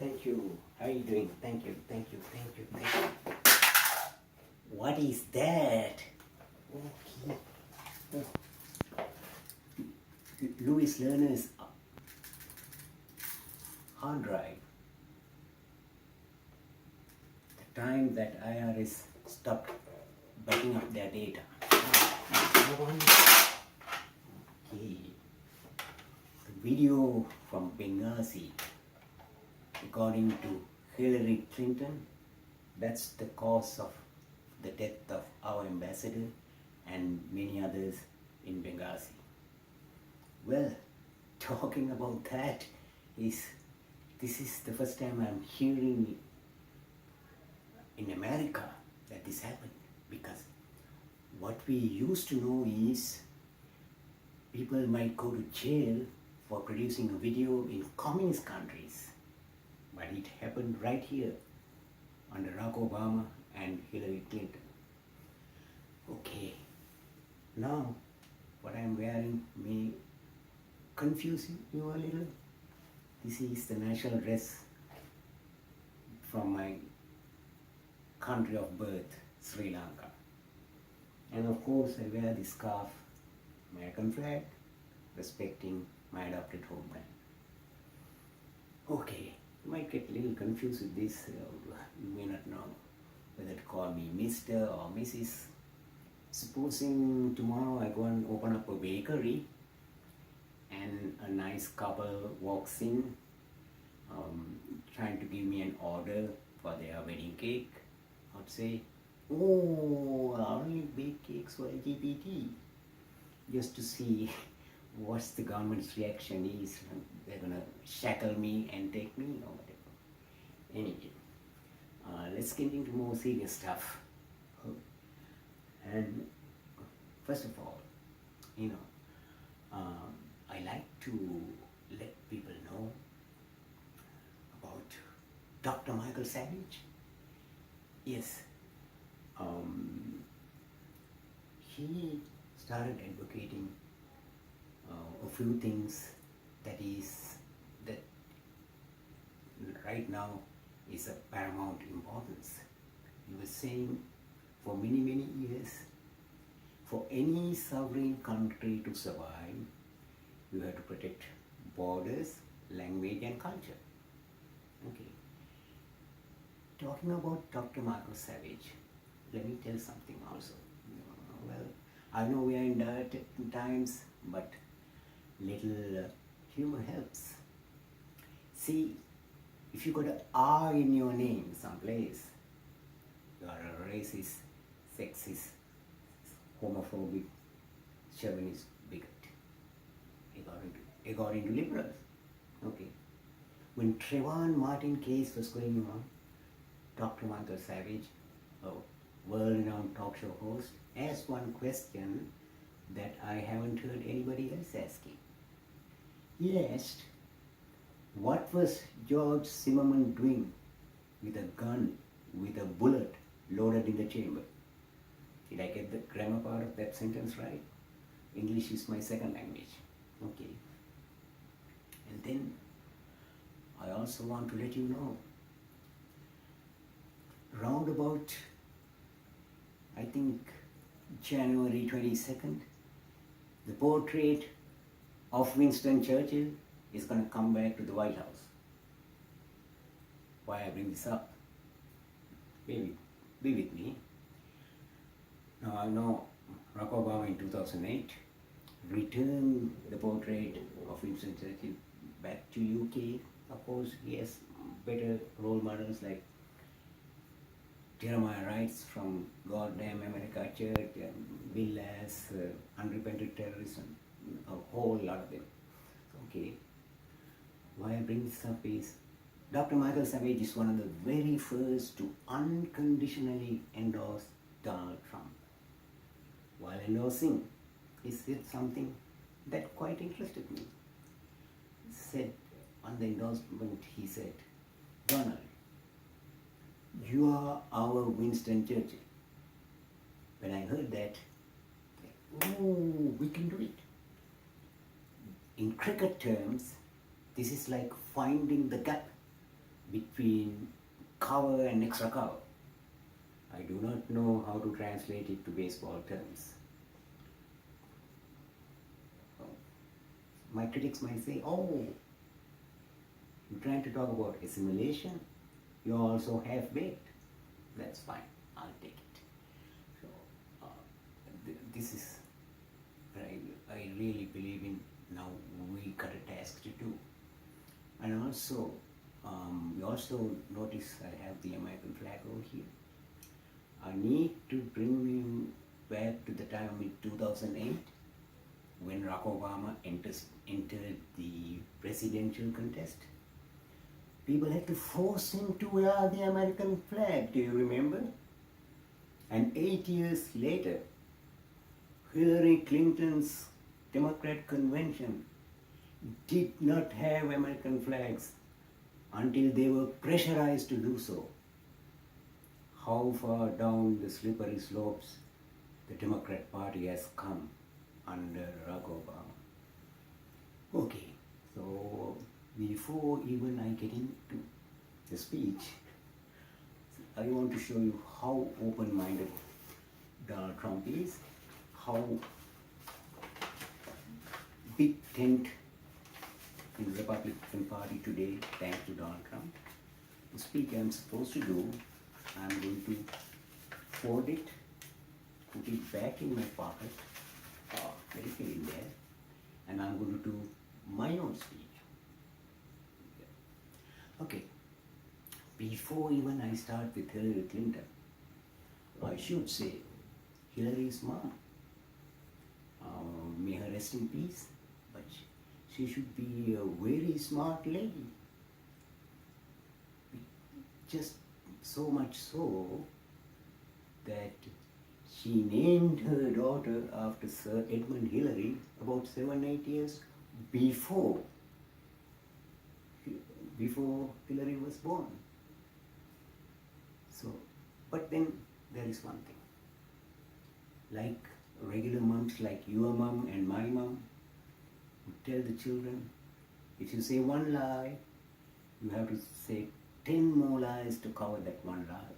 Thank you. How are you doing? Thank you, thank you, thank you, thank you. What is that? Okay. Oh. Louis Lerner's hard drive. The time that IRS stopped backing up their data. Okay. The video from Benghazi, according to Hillary Clinton, that's the cause of the death of our ambassador and many others in Benghazi. Well, talking about that, this is the first time I'm hearing in America that this happened, because what we used to know is people might go to jail for producing a video in communist countries, but it happened right here under Barack Obama and Hillary Clinton. Okay, now what I'm wearing may confuse you a little. This is the national dress from my country of birth, Sri Lanka. And of course I wear this scarf, American flag, respecting my adopted homeland. Okay, you might get a little confused with this. You may not know whether to call me Mr. or Mrs. Supposing tomorrow I go and open up a bakery and a nice couple walks in trying to give me an order for their wedding cake, I'd say, oh, I only bake cakes for LGBT, just to see what's the government's reaction is. They're gonna shackle me and take me or whatever. Anyway, let's get into more serious stuff. And first of all, I like to let people know about Dr. Michael Savage. Yes, he started advocating a few things that right now is of paramount importance. He was saying for many years, for any sovereign country to survive, you have to protect borders, language and culture. Okay. Talking about Dr. Michael Savage, let me tell something also. Well, I know we are in dire times, but little humor helps. See, if you got an R in your name someplace, you are a racist, sexist, homophobic, chauvinist bigot, according to liberals. Okay. When Trayvon Martin case was going on, Dr. Michael Savage, a world-renowned talk show host, asked one question that I haven't heard anybody else asking. He asked, what was George Zimmerman doing with a gun, with a bullet loaded in the chamber? Did I get the grammar part of that sentence right? English is my second language. Okay. And then I also want to let you know, round about, I think, January 22nd, the portrait of Winston Churchill is going to come back to the White House. Why I bring this up? Be with me. Now I know Barack Obama in 2008 returned the portrait of Winston Churchill back to UK. Of course, he has better role models like Jeremiah Wrights from Goddamn America Church, and Bill as Unrepentant Terrorism, a whole lot of them. Okay. Why I bring this up is Dr. Michael Savage is one of the very first to unconditionally endorse Donald Trump. While endorsing, he said something that quite interested me. He said, on the endorsement, he said, Donald, you are our Winston Churchill. When I heard that, oh, we can do it. In cricket terms, this is like finding the gap between cover and extra cover. I do not know how to translate it to baseball terms. My critics might say, oh, you're trying to talk about assimilation, you're also half-baked. That's fine, I'll take it. So, this is what I really believe in. Now we got a task to do. And also, you also notice I have the American flag over here. I need to bring you back to the time in 2008 when Barack Obama entered the presidential contest. People had to force him to wear the American flag, do you remember? And 8 years later, Hillary Clinton's Democrat convention did not have American flags until they were pressurized to do so. How far down the slippery slopes the Democrat Party has come under Barack Obama. Okay, so before even I get into the speech, I want to show you how open-minded Donald Trump is, how big tent in the Republican Party today thanks to Donald Trump. The speech I'm supposed to do, I'm going to fold it, put it back in my pocket, let it in there, and I'm going to do my own speech. Okay, before even I start with Hillary Clinton, I should say Hillary's mom, may her rest in peace, but she should be a very smart lady. Just so much so that she named her daughter after Sir Edmund Hillary about 7-8 years before Hillary was born. So, but then there is one thing. Like regular moms, like your mom and my mom, would tell the children, if you say one lie, you have to say 10 more lies to cover that one lie.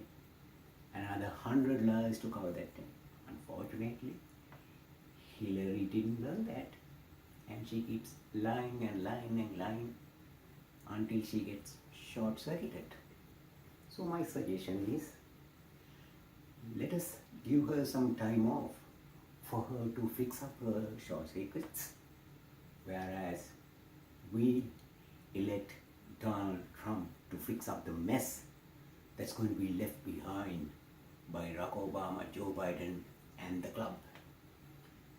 Another 100 lies to cover that 10. Unfortunately, Hillary didn't learn that. And she keeps lying and lying and lying until she gets short-circuited. So my suggestion is, let us give her some time off for her to fix up her short circuits, whereas we elect Donald Trump to fix up the mess that's going to be left behind by Barack Obama, Joe Biden, and the club.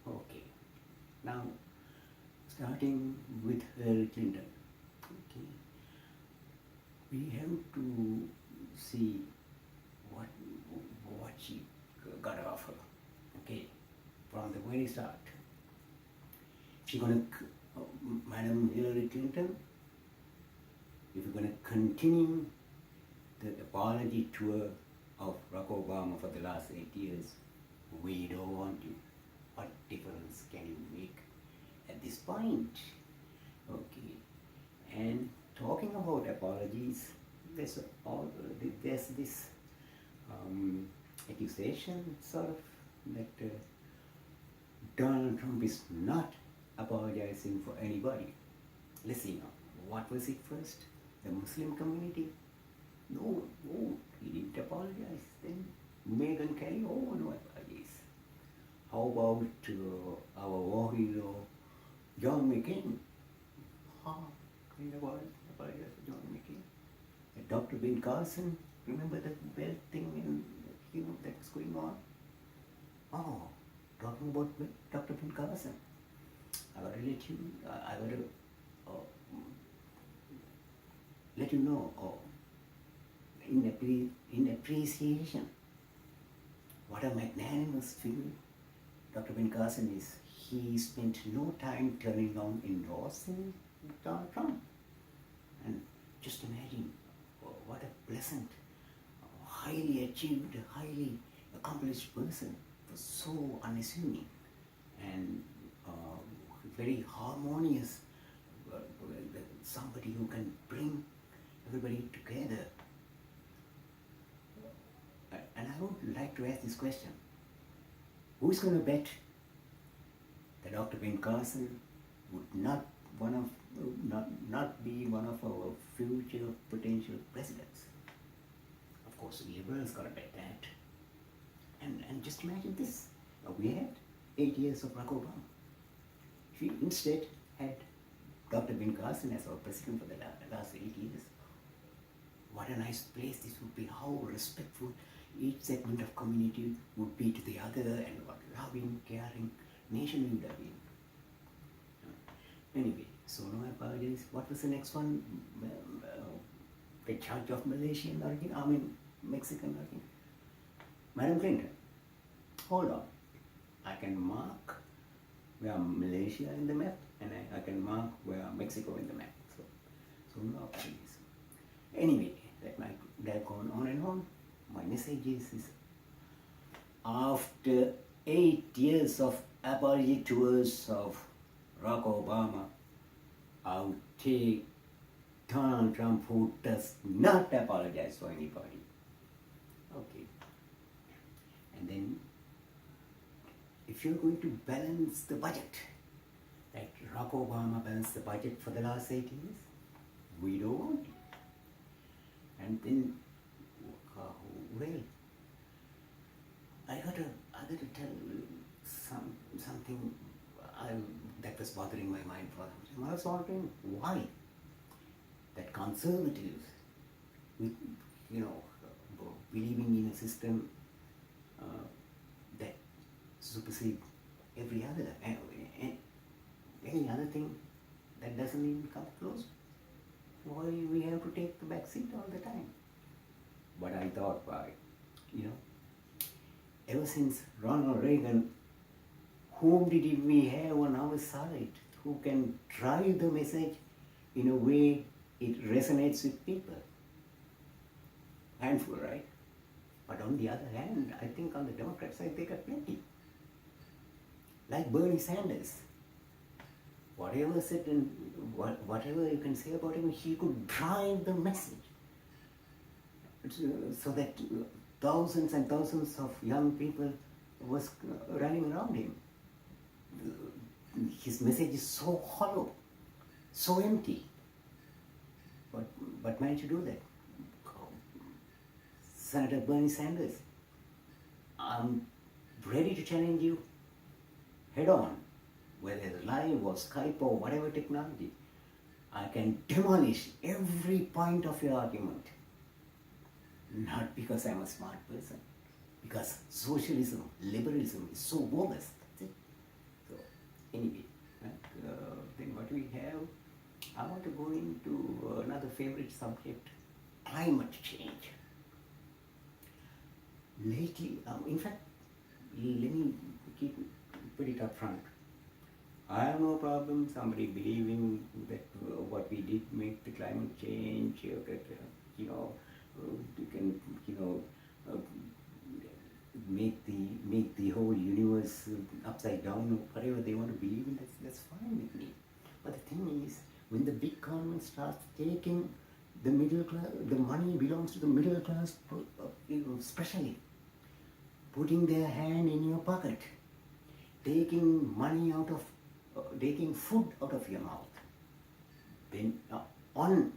Okay, now starting with Hillary Clinton. Okay, we have to see what she got to offer. Okay, from the very start. She's gonna, Madam Hillary Clinton, if you're gonna continue the apology tour of Barack Obama for the last 8 years, we don't want you. What difference can you make at this point? Okay, and talking about apologies, there's this accusation sort of that Donald Trump is not apologizing for anybody. Let's see now, what was it first? The Muslim community? No, he didn't apologize. Then Meghan Kelly, no apologies. How about our war hero, John McCain? He apologize for John McCain. Dr. Ben Carson, remember that belt thing that's going on? Talking about Dr. Ben Carson. I gotta let you know, in appreciation, what a magnanimous figure Dr. Ben Carson is. He spent no time turning down endorsing Donald Trump. And just imagine what a pleasant, highly achieved, highly accomplished person, was so unassuming and very harmonious, somebody who can bring everybody together. And I would like to ask this question. Who's going to bet that Dr. Ben Carson would not be one of our future potential presidents? Of course, liberals got to bet that. And just imagine this. We had 8 years of Barack Obama. We instead had Dr. Ben Carson as our president for the last 8 years. What a nice place this would be, how respectful each segment of community would be to the other, and what loving, caring nation we would have been. Anyway, so no apologies. What was the next one? The judge of Malaysian origin, Mexican origin. Madam Clinton, hold on. I can mark where Malaysia in the map, and I can mark where Mexico in the map. So no apologies. Anyway, that might have gone on and on. My message is after 8 years of apology tours of Barack Obama, I'll take Donald Trump, who does not apologize for anybody. Okay. And then, if you're going to balance the budget, like Barack Obama balanced the budget for the last 8 years, we don't want it. And then, well, I got to tell something that was bothering my mind for some time. I was wondering why that conservatives, believing in a system that supersedes every other, any other thing that doesn't even come close, why we have to take the back seat all the time. But I thought, ever since Ronald Reagan, whom did we have on our side who can drive the message in a way it resonates with people? Handful, right? But on the other hand, I think on the Democrat side, they got plenty. Like Bernie Sanders. Whatever said and whatever you can say about him, he could drive the message. So that thousands and thousands of young people was running around him. His message is so hollow, so empty. But managed to do that. Senator Bernie Sanders, I'm ready to challenge you head on, whether it's live or Skype or whatever technology. I can demolish every point of your argument. Not because I'm a smart person, because socialism, liberalism is so bogus. That's it. So anyway, then what we have, I want to go into another favorite subject, climate change. Lately, in fact, let me put it up front. I have no problem somebody believing that what we did make the climate change, you can, make the whole universe upside down, or whatever they want to believe in. That's fine with me. But the thing is, when the big government starts taking the middle class, the money belongs to the middle class, especially putting their hand in your pocket, taking money out of, taking food out of your mouth, then on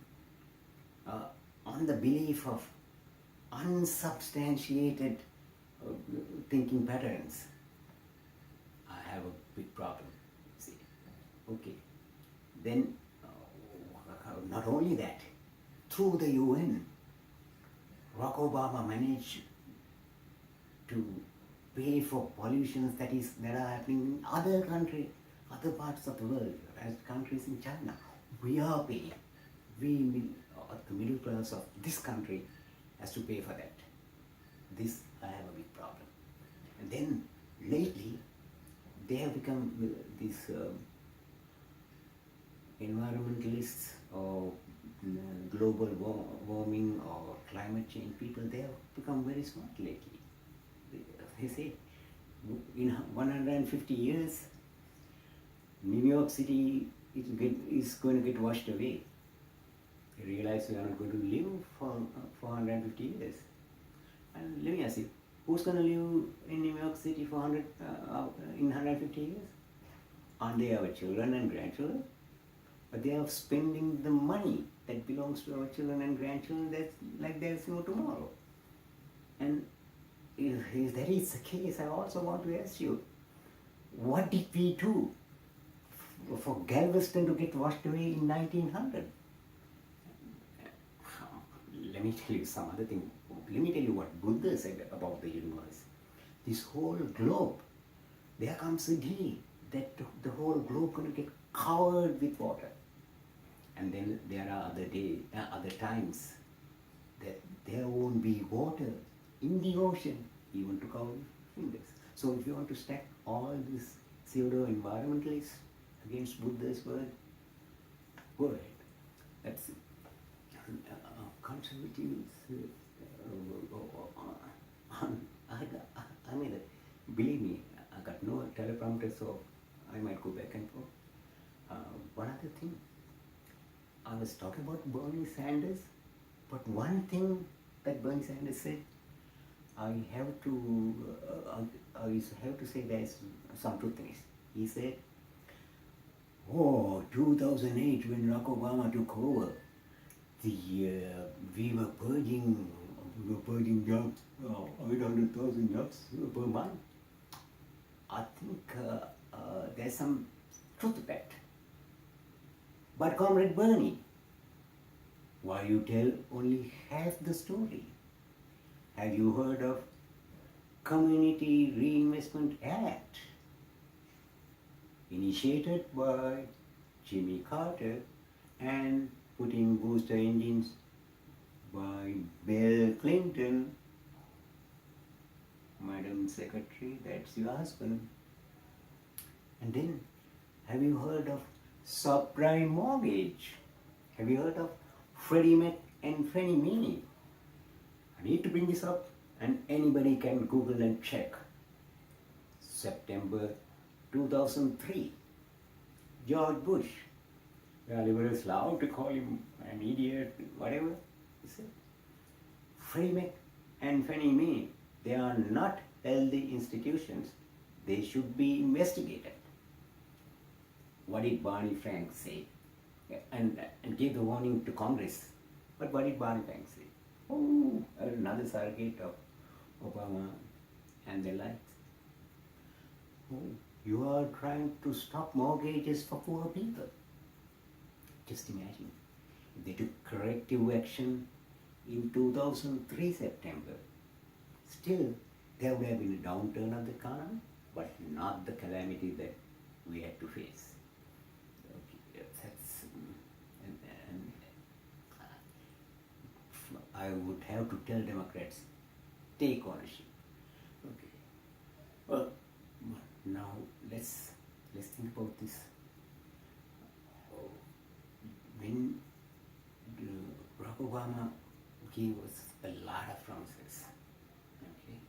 the belief of unsubstantiated thinking patterns, I have a big problem. See, okay. Then, not only that, through the UN, Barack Obama managed to pay for pollutions that are happening in other countries, other parts of the world, as countries in China. We are paying. The middle class of this country has to pay for that. This, I have a big problem. And then lately, they have become these environmentalists or global warming or climate change people. They have become very smart lately. They say in 150 years, New York City is going to get washed away. they realize we are not going to live for 450 years. And let me ask you, who's going to live in New York City for in 150 years? Aren't they our children and grandchildren? But they are spending the money that belongs to our children and grandchildren that's like there's no tomorrow. And if that is the case, I also want to ask you, what did we do for Galveston to get washed away in 1900? Let me tell you some other thing. Let me tell you what Buddha said about the universe. This whole globe, there comes a day that the whole globe going to get covered with water. And then there are other times that there won't be water in the ocean, even to cover fingers. So if you want to stack all these pseudo-environmentalists against Buddha's word, that's conservatives. I mean, believe me, I got no teleprompter, so I might go back and forth. One other thing, I was talking about Bernie Sanders, but one thing that Bernie Sanders said, I have to say there's some truth in it. He said, "Oh, 2008 when Barack Obama took over, we were purging jobs, 800,000 jobs per month." I think there's some truth to that. But Comrade Bernie, why you tell only half the story? Have you heard of Community Reinvestment Act, initiated by Jimmy Carter and putting booster engines by Bill Clinton? Madam Secretary, that's your husband. And then, have you heard of subprime mortgage? Have you heard of Freddie Mac and Fannie Mae? I need to bring this up, and anybody can Google and check. September 2003, George Bush. The liberals allowed to call him an idiot, whatever. He said, Freddie Mac and Fannie Mae, they are not healthy institutions. They should be investigated. What did Barney Frank say? And gave the warning to Congress. But what did Barney Frank say? Oh, another surrogate of Obama and the likes. Oh, you are trying to stop mortgages for poor people. Just imagine, if they took corrective action in 2003 September, still there would have been a downturn of the economy, but not the calamity that we had to face. Okay, that's, and I would have to tell Democrats, take ownership. Okay. Well, now let's think about this. When Barack Obama gave us a lot of promises, okay,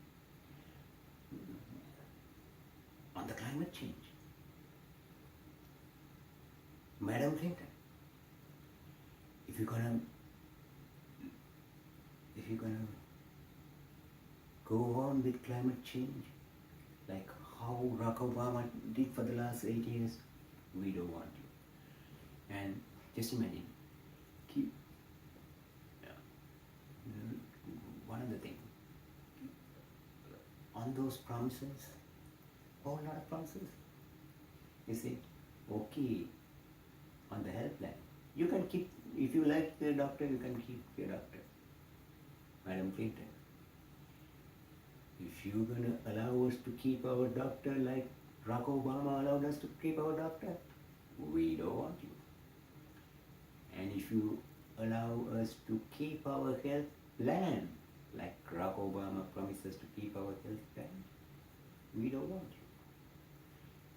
on the climate change. Madam Clinton, if you're gonna go on with climate change, like how Barack Obama did for the last 8 years, we don't want you. And just imagine, one other thing, on those promises, whole lot of promises, you say, okay, on the health plan, you can keep, if you like the doctor, you can keep your doctor. Madam Clinton, if you're going to allow us to keep our doctor like Barack Obama allowed us to keep our doctor, we don't want you. And if you allow us to keep our health plan like Barack Obama promises to keep our health plan, we don't want you.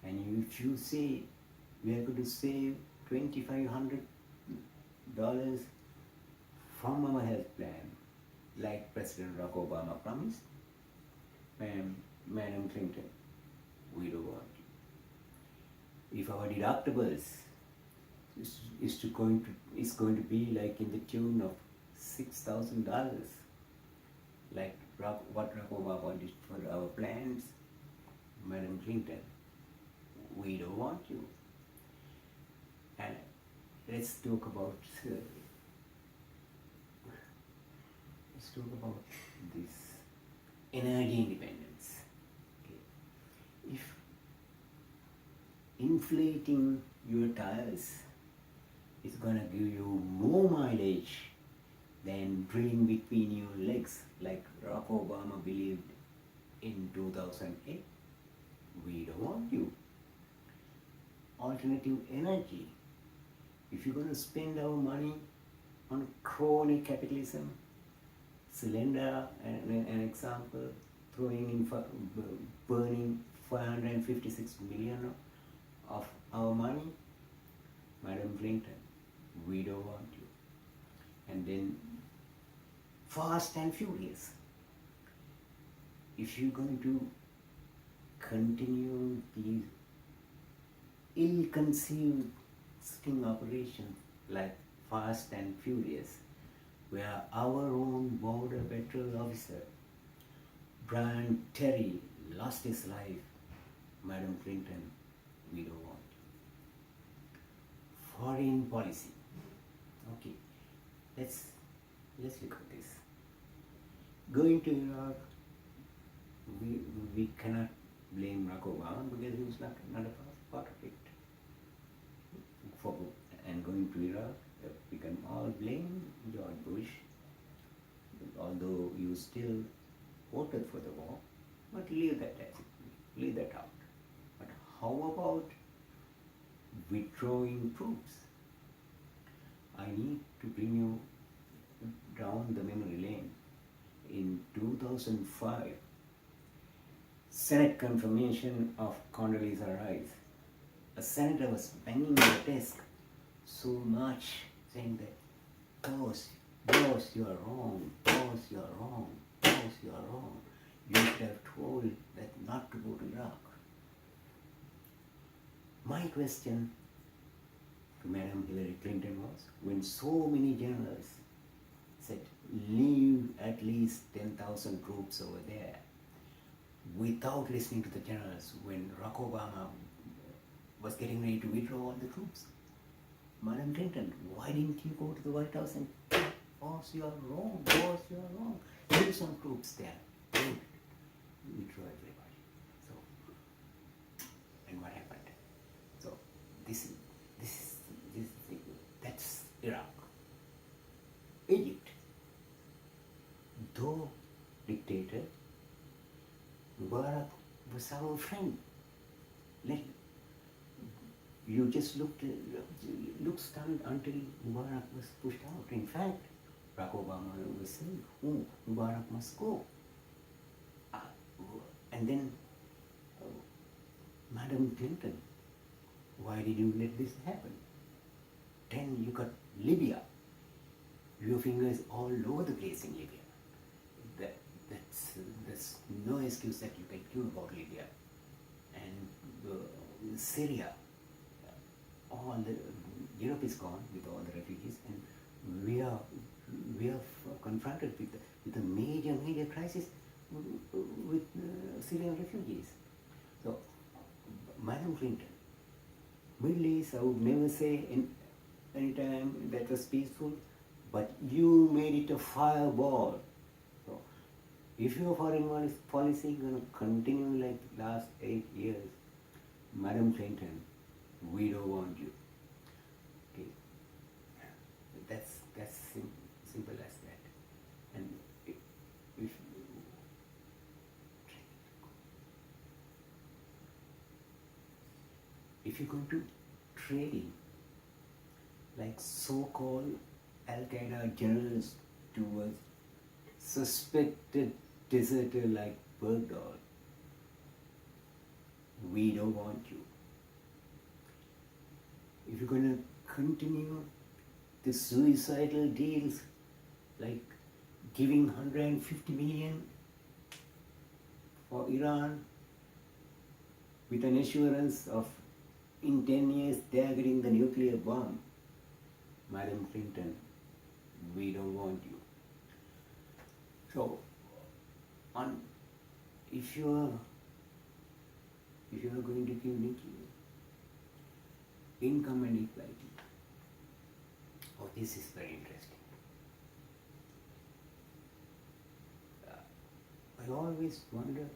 And if you say we are going to save $2,500 from our health plan, like President Barack Obama promised, Madam Clinton, we don't want you. If our deductibles is going to be like in the tune of $6,000, like what Obama wanted for our plans. Madam Clinton, we don't want you. And let's talk about this energy independence. Okay. If inflating your tires is gonna give you more mileage than drilling between your legs, like Barack Obama believed in 2008, we don't want you. Alternative energy. If you're gonna spend our money on crony capitalism, cylinder, an example, throwing in burning 556 million of our money, Madam Clinton, we don't want you. And then Fast and Furious. If you're going to continue these ill-conceived sting operations like Fast and Furious, where our own border patrol officer, Brian Terry, lost his life, Madam Clinton, we don't want you. Foreign policy. Okay, let's look at this. Going to Iraq, we cannot blame Barack Obama because he was not a part of it. And going to Iraq, we can all blame George Bush, although you still voted for the war, but leave that out. But how about withdrawing troops? I need to bring you down the memory lane. In 2005, Senate confirmation of Condoleezza Rice, a senator was banging the desk so much, saying that, boss, you are wrong, boss, you are wrong, boss, you are wrong. You should have told that not to go to Iraq. My question to Madam Hillary Clinton was, when so many generals said, leave at least 10,000 troops over there, without listening to the generals, when Barack Obama was getting ready to withdraw all the troops. Madam Clinton, why didn't you go to the White House and say, boss, you are wrong, boss, you are wrong. Leave some troops there. Don't withdraw everybody. So, and what happened? So, that's Iraq. Egypt, though dictator, Mubarak was our friend. You just looked stunned until Mubarak was pushed out. In fact, Barack Obama was saying, oh, Mubarak must go. And then, Madam Clinton, why did you let this happen? Then you got Libya. Your fingers all over the place in Libya. There's no excuse that you can give about Libya. And Syria, Europe is gone with all the refugees, and we are confronted with a major crisis with Syrian refugees. So, Madam Clinton, Middle East, I would never say in any time that was peaceful, but you made it a fireball. So, if your foreign policy is going to continue like last 8 years, Madam Clinton, we don't want you. Okay, that's simple as that. And if you're going to trading like so-called Al-Qaeda generals towards suspected deserter like Bergdahl, we don't want you. If you're going to continue the suicidal deals like giving 150 million for Iran with an assurance of in 10 years they are getting the nuclear bomb. Madam Clinton, we don't want you. So, on, if you are going to give nuclear, income and equality. Oh, this is very interesting. I always wonder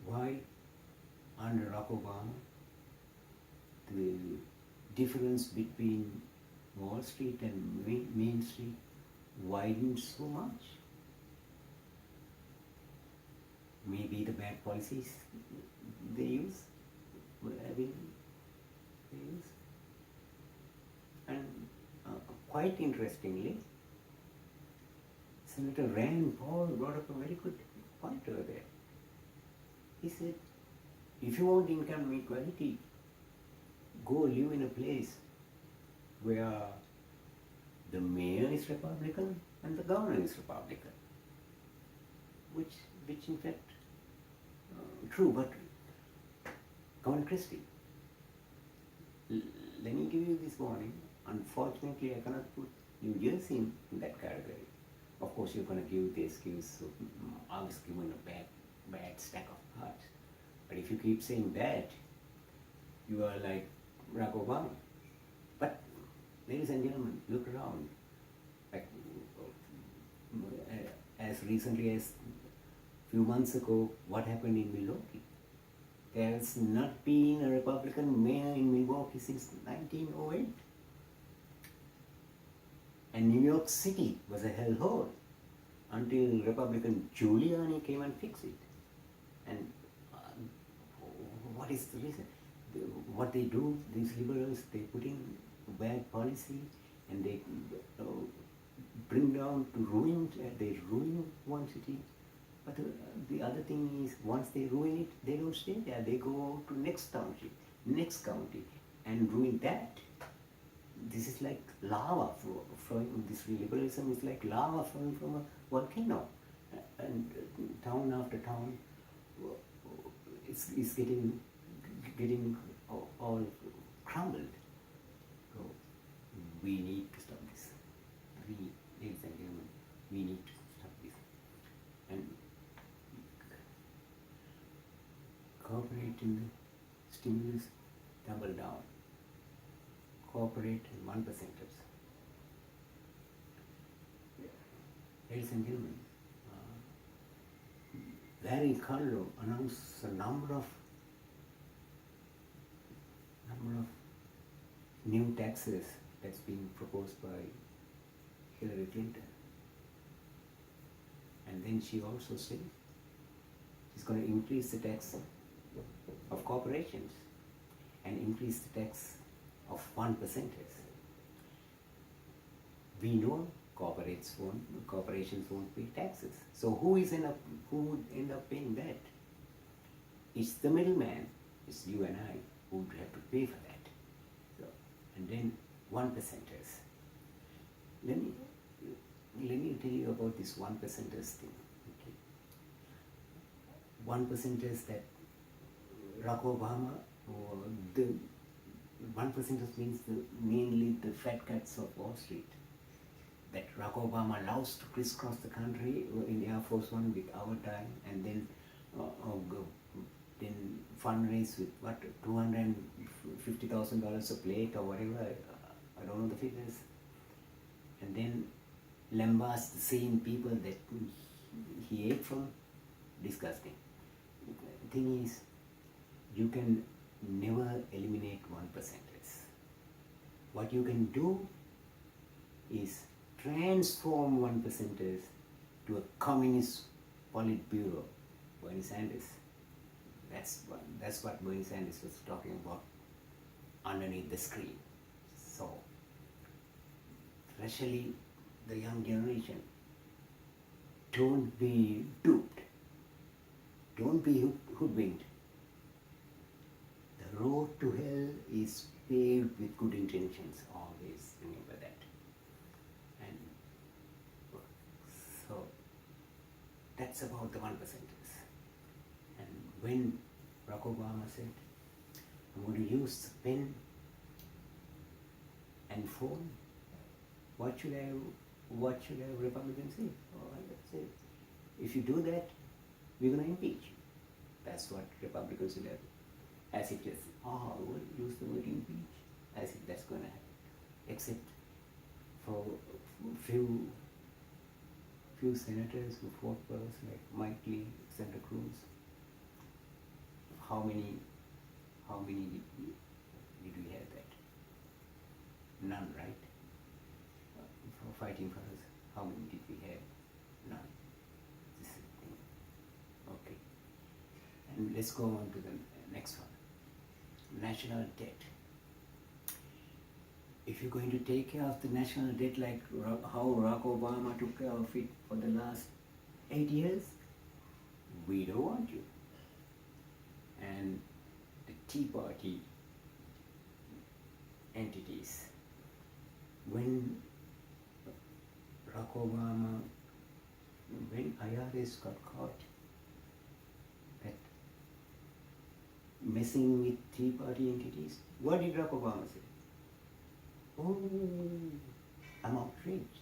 why under Barack Obama the difference between Wall Street and Main Street widened so much. Maybe the bad policies they use, and quite interestingly, Senator Rand Paul brought up a very good point over there. He said, if you want income equality, go live in a place where the mayor is Republican and the governor is Republican, which in fact true. But Governor Christie, let me give you this warning. Unfortunately, I cannot put New Jersey in that category. Of course, you're going to give the excuse, I was given a bad stack of cards. But if you keep saying that, you are like Barack Obama. But, ladies and gentlemen, look around. Like, as recently as a few months ago, what happened in Milwaukee? There has not been a Republican mayor in Milwaukee since 1908. And New York City was a hellhole until Republican Giuliani came and fixed it. And what is the reason? What they do, these liberals, they put in bad policy and they bring down to ruin, they ruin one city. But the other thing is, once they ruin it, they don't stay there. They go to next township, next county, and ruin that. This is like lava flowing. This liberalism is like lava flowing from a volcano, and town after town, it's getting all crumbled. So we need to stop this. Ladies and gentlemen, we need to stop this. And cooperate in the stimulus, double down. Cooperate in 1%ers. Ladies and gentlemen, Larry Kudlow announced a number of new taxes that's being proposed by Hillary Clinton. And then she also said she's going to increase the tax of corporations and increase the tax of 1%ers. We know corporations won't pay taxes. So who would end up paying that? It's the middleman. It's you and I who would have to pay for that. So, and then 1%ers. Let me tell you about this 1%ers thing. Okay. 1%ers that Barack Obama, or the 1%ers means mainly the fat cats of Wall Street, that Barack Obama allows to crisscross the country in Air Force One with our time, and then fundraise with what, $250,000 a plate or whatever, I don't know the figures, and then lambast the same people that he ate from. Disgusting. The thing is, you can never eliminate 1%ers. What you can do is transform 1%ers to a communist politburo. Bernie Sanders. That's what Bernie Sanders was talking about underneath the screen. So, especially the young generation, don't be duped. Don't be hoodwinked. The road to hell is paved with good intentions. Always remember that. And so that's about the 1%ers. And when Barack Obama said, I'm going to use pen and phone. What should Republicans say? Oh, let's say, if you do that, we're going to impeach you. That's what Republicans will have. As if just, we'll use the word impeach. As if that's going to happen. Except for few senators who fought for us, like Mike Lee, Santa Cruz. How many did we have that? None, right? For fighting for us, how many did we have? None. This is the thing. Okay. And let's go on to the next one. National debt. If you're going to take care of the national debt like how Barack Obama took care of it for the last 8 years, we don't want you. And the Tea Party entities, when Barack Obama, when IRS got caught at messing with Tea Party entities, what did Barack Obama say? Oh, I'm outraged.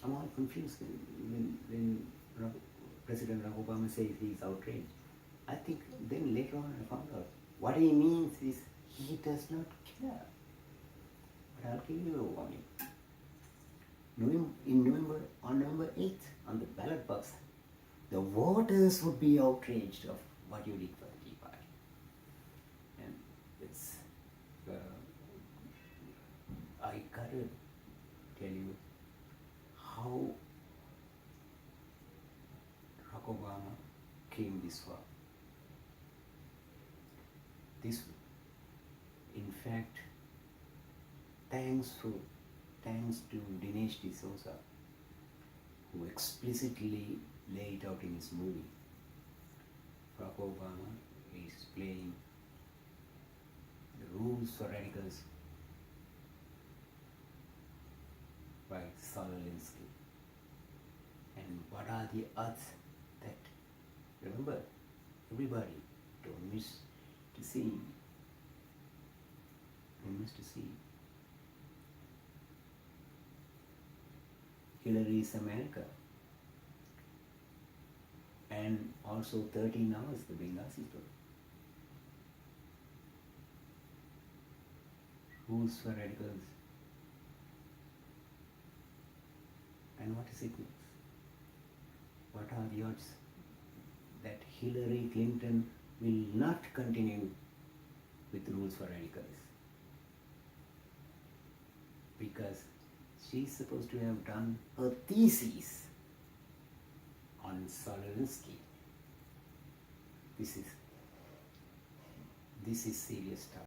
I'm all confused when President Barack Obama says he's outraged. I think then later on I found out what he means is he does not care. But I'll give you a warning. On November 8th, on the ballot box, the voters would be outraged of what you did for the Tea Party. And it's, I gotta tell you how Barack Obama came this far. This, in fact, thanks to Dinesh D'Souza, who explicitly laid out in his movie. Barack Obama is playing the rules for radicals by Solinsky. And what are the odds that, remember, everybody, don't miss to see. Hillary's America. And also 13 hours, the Benghazi story. Rules for radicals. And what is it means? What are the odds that Hillary Clinton will not continue with rules for radicals? Because she's supposed to have done her thesis on Solinsky. This is serious stuff.